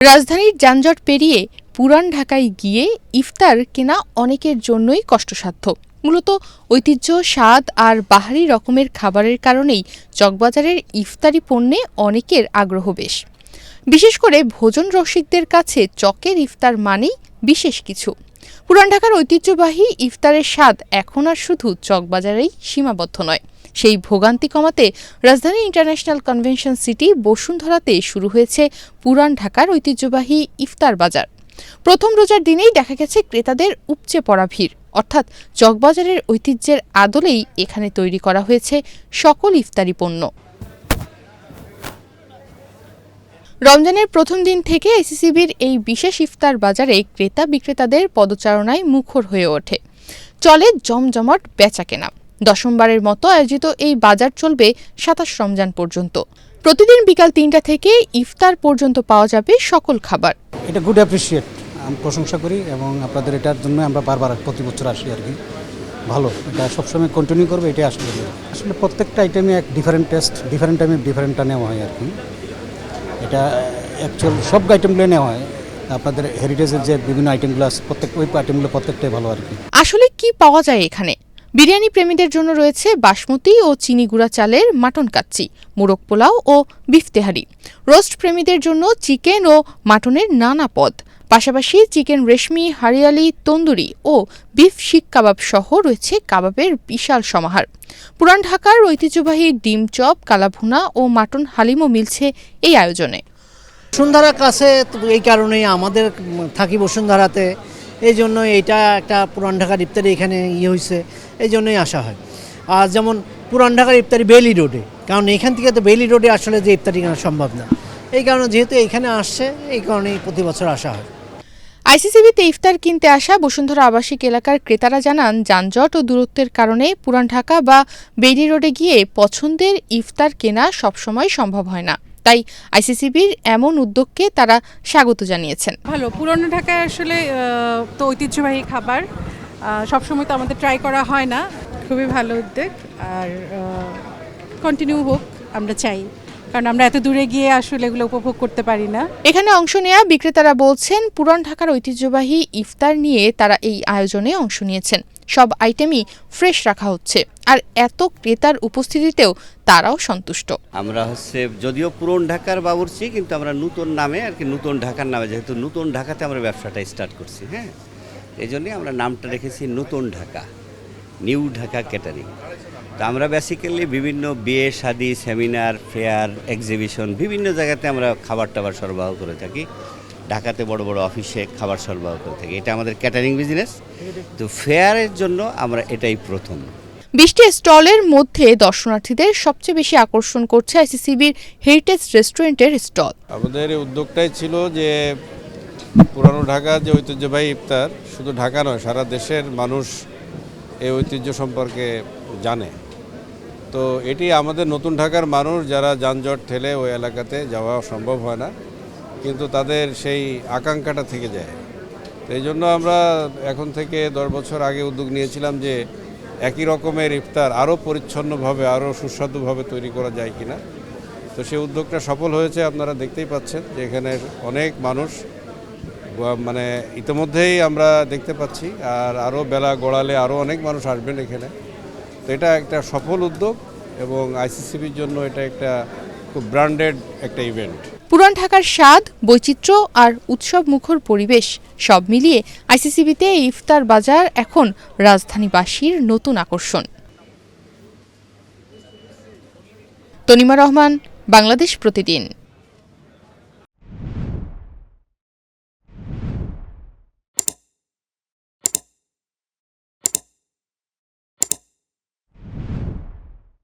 রাজধানীর যানজট পেরিয়ে পুরান ঢাকায় গিয়ে ইফতার কেনা অনেকের জন্যই কষ্টসাধ্য। মূলত ঐতিহ্য, স্বাদ আর বাহারি রকমের খাবারের কারণেই চকবাজারের ইফতারি পণ্যে অনেকের আগ্রহ বেশ। বিশেষ করে ভোজন রসিকদের কাছে চকের ইফতার মানেই বিশেষ কিছু। পুরান ঢাকার ঐতিহ্যবাহী ইফতারের স্বাদ এখন আর শুধু চকবাজারেই সীমাবদ্ধ নয়। সেই ভোগান্তি কমাতে রাজধানী ইন্টারন্যাশনাল কনভেনশন সিটি বসুন্ধরাতে শুরু হয়েছে পুরান ঢাকার ঐতিহ্যবাহী ইফতার বাজার। প্রথম রোজার দিনেই দেখা গেছে ক্রেতাদের উপচে পড়া ভিড়, অর্থাৎ চকবাজারের ঐতিহ্যের আদলেই এখানে তৈরি করা হয়েছে সকল ইফতারি পণ্য। রমজানের প্রথম দিন থেকে আইসিসিবির এই বিশেষ ইফতার বাজারে ক্রেতা বিক্রেতাদের পদচারণায় মুখর হয়ে ওঠে। চলে জমজমাট বেচাকেনা। দশমবারের মতো আয়োজিত এই বাজার চলবে ২৭ রমজান পর্যন্ত। প্রতিদিন বিকাল ৩টা থেকে ইফতার পর্যন্ত পাওয়া যাবে সকল খাবার। এটা গুড অ্যাপ্রিসিয়েট, আমি প্রশংসা করি এবং আপনাদের এটার জন্য আমরা বারবার প্রতি বছর আসি আর কি। ভালো, এটা সবসময় কন্টিনিউ করবে, এটাই আসলে প্রত্যেকটা আইটেমে এক ডিফারেন্ট টেস্ট, ডিফারেন্ট টাইমে ডিফারেন্টটা নেওয়া হয় আর কি। এটা অ্যাকচুয়াল সব আইটেমগুলো নেওয়া হয়। আপনাদের হেরিটেজের যে বিভিন্ন আইটেমগুলো আছে ওই আইটেমগুলো প্রত্যেকটাই ভালো আর কি। আসলে কি পাওয়া যায় এখানে? বিরিয়ানি প্রেমীদের জন্য রয়েছে বাসমতি ও চিনি গুঁড়া চালের মাটন কাচ্চি, মোরগ পোলাও ও বিফ তেহারি। রোস্ট প্রেমীদের জন্য চিকেন ও মাটনের নানা পদ, পাশাপাশি চিকেন রেশমি, হারিয়ালি, তন্দুরি ও বিফ শিক কাবাব সহ রয়েছে কাবাবের বিশাল সমাহার। পুরান ঢাকার ঐতিহ্যবাহী ডিম চপ, কালাভুনা ও মাটন হালিমও মিলছে এই আয়োজনে। বসুন্ধরার কাছে এই কারণেই আমাদের থাকি বসুন্ধরাতে, এই জন্য এইটা একটা পুরান ঢাকার ইফতারি এখানে হয়েছে, এই জন্যই আসা হয়। আর যেমন পুরান ঢাকার ইফতারি বেইলি রোডে, কারণ এখান থেকে তো বেইলি রোডে আসলে যে ইফতারি কেনা সম্ভব না, এই কারণে যেহেতু এখানে আসছে, এই কারণেই প্রতি বছর আসা হয়। আইসিসিবিতে ইফতার কিনতে আসা বসুন্ধরা আবাসিক এলাকার ক্রেতারা জানান, যানজট ও দূরত্বের কারণে পুরান ঢাকা বা বেইলি রোডে গিয়ে পছন্দের ইফতার কেনা সবসময় সম্ভব হয় না। তাই আইসিসিবির এমন উদ্যোগকে তারা স্বাগত জানিয়েছেন। ভালো, পুরনো ঢাকায় আসলে তো ঐতিহ্যবাহী খাবার সবসময় তো আমাদের ট্রাই করা হয় না। খুবই ভালো উদ্যোগ, আর কন্টিনিউ হোক আমরা চাই, কারণ আমরা এত দূরে গিয়ে আসলে এগুলো উপভোগ করতে পারি না। এখানে অংশ নেওয়া বিক্রেতারা বলছেন, পুরান ঢাকার ঐতিহ্যবাহী ইফতার নিয়ে তারা এই আয়োজনে অংশ নিয়েছেন। সব আইটেমই ফ্রেশ রাখা হচ্ছে, আর এত ক্রেতার উপস্থিতিতেও তারাও সন্তুষ্ট। আমরা যদিও পুরান ঢাকার বাবুর্চি, কিন্তু আমরা নতুন নামে আর কি, নতুন ঢাকার নামে, যেহেতু নতুন ঢাকাতে আমরা ব্যবসাটা স্টার্ট করছি, হ্যাঁ, এই জন্যই আমরা নামটা রেখেছি নতুন ঢাকা, নিউ ঢাকা ক্যাটারিং। তো আমরা বেসিক্যালি বিভিন্ন বিয়ে, শাদী, সেমিনার, ফেয়ার, এক্সিবিশন, বিভিন্ন জায়গাতে আমরা খাবার টাবার সরবরাহ করে থাকি। ঢাকাতে বড় বড় অফিসে খাবার সরবরাহ করে থাকি, এটা আমাদের ক্যাটারিং বিজনেস। তো ফেয়ারের জন্য আমরা এটাই প্রথম। 20টি স্টলের মধ্যে দর্শনার্থীদের সবচেয়ে বেশি আকর্ষণ করছে আইসিসিবির হেরিটেজ রেস্টুরেন্টের স্টল। আমাদের এই উদ্যোগটাই ছিল যে পুরানো ঢাকার যে ঐতিহ্যবাহী ইফতার, শুধু ঢাকা নয়, সারা দেশের মানুষ এই ঐতিহ্য সম্পর্কে জানে। তো এটি আমাদের নতুন ঢাকার মানুষ যারা যানজট ঠেলে ওই এলাকাতে যাওয়া সম্ভব হয় না, কিন্তু তাদের সেই আকাঙ্ক্ষাটা থেকে যায়। তো এই জন্য আমরা এখন থেকে 10 বছর আগে উদ্যোগ নিয়েছিলাম যে একই রকমের ইফতার আরও পরিচ্ছন্নভাবে, আরও সুস্বাদুভাবে তৈরি করা যায় কিনা। তো সেই উদ্যোগটা সফল হয়েছে, আপনারা দেখতেই পাচ্ছেন যে এখানে অনেক মানুষ মানে ইতিমধ্যেই আমরা দেখতে পাচ্ছি, আর আরও বেলা গড়ালে আরও অনেক মানুষ আসবেন এখানে। তো এটা একটা সফল উদ্যোগ এবং আইসিসিবির জন্য এটা একটা খুব ব্র্যান্ডেড একটা ইভেন্ট। পুরান ঢাকার স্বাদ, বৈচিত্র্য আর উৎসব মুখর পরিবেশ সব মিলিয়ে আইসিসিবিতে ইফতার বাজার এখন রাজধানীবাসীর নতুন আকর্ষণ। তনিমা রহমান, বাংলাদেশ প্রতিদিন।